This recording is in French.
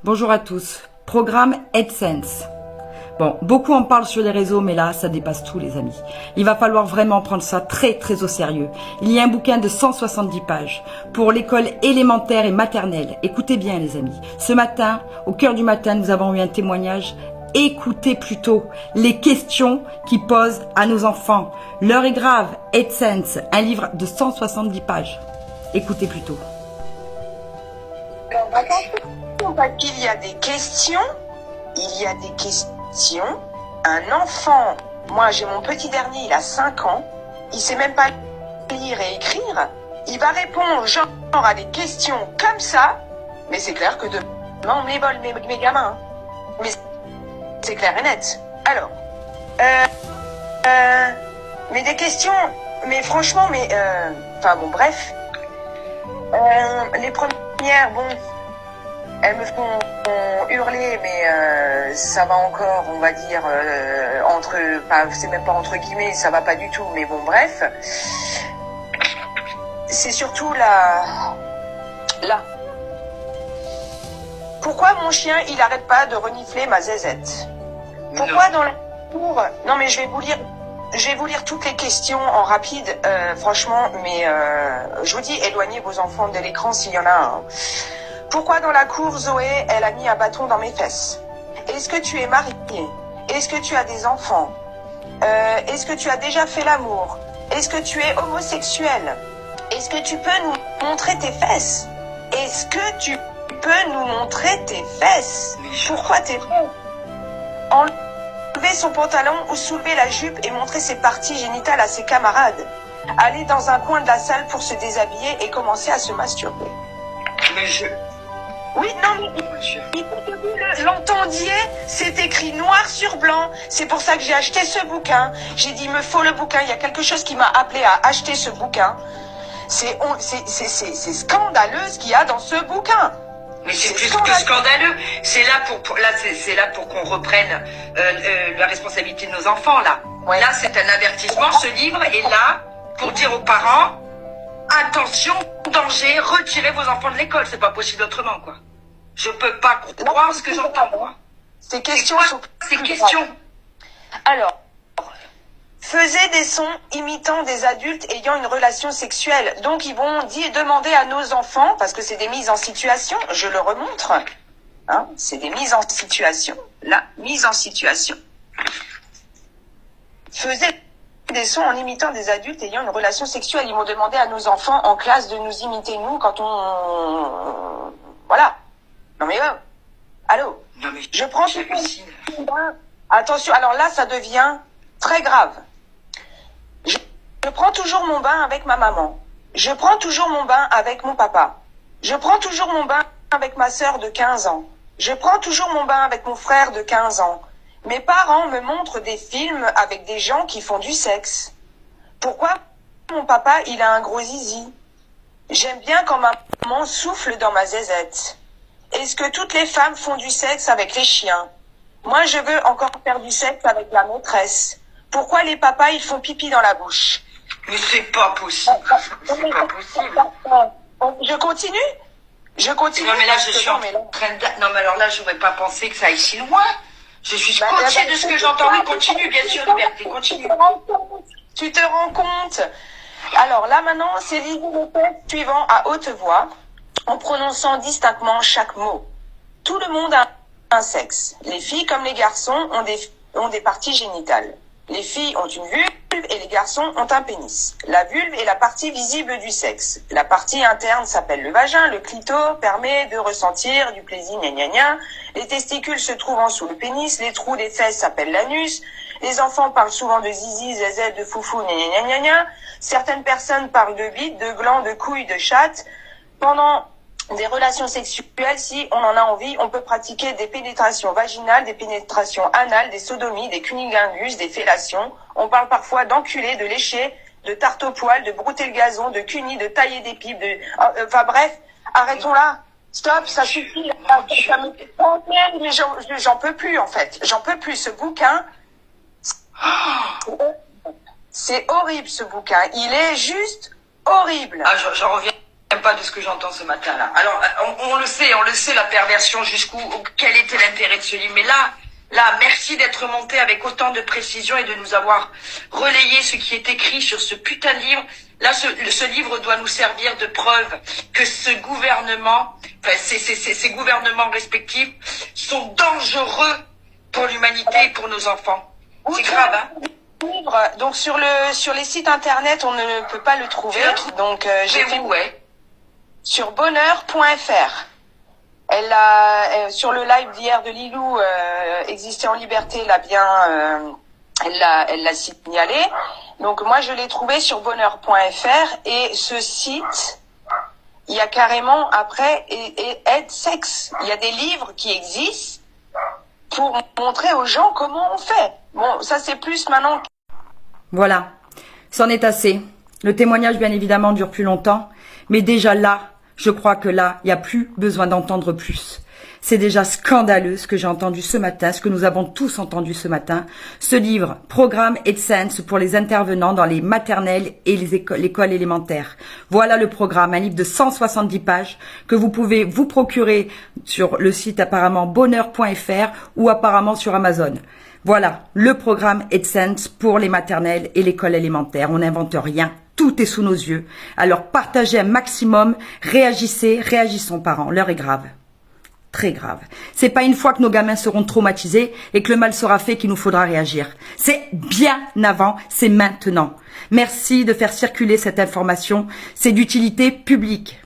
Bonjour à tous. Programme AdSense. Bon, beaucoup en parlent sur les réseaux, mais là, ça dépasse tout, les amis. Il va falloir vraiment prendre ça très, très au sérieux. Il y a un bouquin de 170 pages pour l'école élémentaire et maternelle. Écoutez bien, les amis. Ce matin, au cœur du matin, nous avons eu un témoignage. Écoutez plutôt les questions qu'ils posent à nos enfants. L'heure est grave. AdSense, un livre de 170 pages. Écoutez plutôt. Il y a des questions, un enfant, moi j'ai mon petit dernier, il a 5 ans, il sait même pas lire et écrire, il va répondre genre à des questions comme ça, mais c'est clair que demain on me les vole mes gamins, mais c'est clair et net. Alors, mais des questions, mais franchement, enfin bon bref, les premières, bon, elles me font hurler, mais ça va encore, on va dire, c'est même pas entre guillemets, ça va pas du tout, mais bon, bref. C'est surtout là. Pourquoi mon chien, il arrête pas de renifler ma zézette? Pourquoi dans la cour? Non, mais je vais vous lire toutes les questions en rapide, franchement, mais je vous dis, éloignez vos enfants de l'écran s'il y en a un. Pourquoi dans la cour, Zoé, elle a mis un bâton dans mes fesses? Est-ce que tu es mariée? Est-ce que tu as des enfants? Est-ce que tu as déjà fait l'amour? Est-ce que tu es homosexuel? Est-ce que tu peux nous montrer tes fesses? Est-ce que tu peux nous montrer tes fesses? Pourquoi t'es faux? Enlever son pantalon ou soulever la jupe et montrer ses parties génitales à ses camarades? Aller dans un coin de la salle pour se déshabiller et commencer à se masturber? Oui, non, mais il faut que vous l'entendiez, c'est écrit noir sur blanc. C'est pour ça que j'ai acheté ce bouquin. J'ai dit, il me faut le bouquin. Il y a quelque chose qui m'a appelé à acheter ce bouquin. C'est scandaleux ce qu'il y a dans ce bouquin. Mais c'est plus que scandaleux. C'est là pour qu'on reprenne la responsabilité de nos enfants, là. Ouais. Là, c'est un avertissement. Ce livre est là pour dire aux parents, attention, danger, retirez vos enfants de l'école. C'est pas possible autrement, quoi. Je peux pas croire ce que j'entends, moi. Ces questions sont... Ces questions. Alors, faisait des sons imitant des adultes ayant une relation sexuelle. Donc, ils vont demander à nos enfants, parce que c'est des mises en situation, je le remontre, hein, c'est des mises en situation, la mise en situation. Faisait des sons en imitant des adultes ayant une relation sexuelle. Ils vont demander à nos enfants en classe de nous imiter, nous, quand on... Voilà. Non mais allô. Non mais je prends tout mon bain. Attention, alors là, ça devient très grave. Je prends toujours mon bain avec ma maman. Je prends toujours mon bain avec mon papa. Je prends toujours mon bain avec ma sœur de 15 ans. Je prends toujours mon bain avec mon frère de 15 ans. Mes parents me montrent des films avec des gens qui font du sexe. Pourquoi mon papa, il a un gros zizi? J'aime bien quand ma maman souffle dans ma zézette. Est-ce que toutes les femmes font du sexe avec les chiens? Moi, je veux encore faire du sexe avec la maîtresse. Pourquoi les papas, ils font pipi dans la bouche? Mais c'est pas possible. C'est pas possible. Je continue? Non, mais là, je suis en train de... Non, mais alors là, j'aurais pas pensé que ça aille si loin. Je suis scotchée de ce que j'entends. Oui, continue, bien sûr, Liberté, continue. Tu te rends compte? Alors là, maintenant, c'est l'idée le texte suivant à haute voix, en prononçant distinctement chaque mot. Tout le monde a un sexe. Les filles comme les garçons ont des parties génitales. Les filles ont une vulve et les garçons ont un pénis. La vulve est la partie visible du sexe. La partie interne s'appelle le vagin. Le clito permet de ressentir du plaisir, gna gna gna. Les testicules se trouvent en dessous le pénis. Les trous des fesses s'appellent l'anus. Les enfants parlent souvent de zizi, zézette, de foufou, gna gna gna gna. Certaines personnes parlent de bite, de glands, de couilles, de chatte. Pendant des relations sexuelles, si on en a envie, on peut pratiquer des pénétrations vaginales, des pénétrations anales, des sodomies, des cunilingus, des fellations. On parle parfois d'enculer, de lécher, de tarte au poil, de brouter le gazon, de cuni, de tailler des pipes, enfin bref, arrêtons là. Stop, ça suffit. Ça me fait penser, mais j'en peux plus en fait. J'en peux plus. Ce bouquin, c'est horrible ce bouquin. Il est juste horrible. Ah, j'en reviens pas de ce que j'entends ce matin-là. Alors, on le sait, la perversion jusqu'où, quel était l'intérêt de ce livre. Mais là, merci d'être monté avec autant de précision et de nous avoir relayé ce qui est écrit sur ce putain de livre. Là, ce livre doit nous servir de preuve que ce gouvernement, enfin, ces gouvernements respectifs sont dangereux pour l'humanité et pour nos enfants. C'est grave, hein? Donc sur les sites internet, on ne peut pas le trouver. Donc j'ai fait sur bonheur.fr. Sur le live d'hier de Lilou, Exister en liberté, elle l'a signalé. Donc moi je l'ai trouvé sur bonheur.fr et ce site, il y a carrément après aide sexe. Il y a des livres qui existent pour montrer aux gens comment on fait. Bon, ça c'est plus maintenant. Voilà, c'en est assez. Le témoignage, bien évidemment, dure plus longtemps. Mais déjà là, je crois que là, il n'y a plus besoin d'entendre plus. C'est déjà scandaleux ce que j'ai entendu ce matin, ce que nous avons tous entendu ce matin. Ce livre, Programme EdSense pour les intervenants dans les maternelles et l'école élémentaire. Voilà le programme, un livre de 170 pages que vous pouvez vous procurer sur le site apparemment bonheur.fr ou apparemment sur Amazon. Voilà, le programme EdSense pour les maternelles et l'école élémentaire. On n'invente rien, tout est sous nos yeux. Alors partagez un maximum, réagissons parents, l'heure est grave. Très grave. C'est pas une fois que nos gamins seront traumatisés et que le mal sera fait qu'il nous faudra réagir. C'est bien avant, c'est maintenant. Merci de faire circuler cette information, c'est d'utilité publique.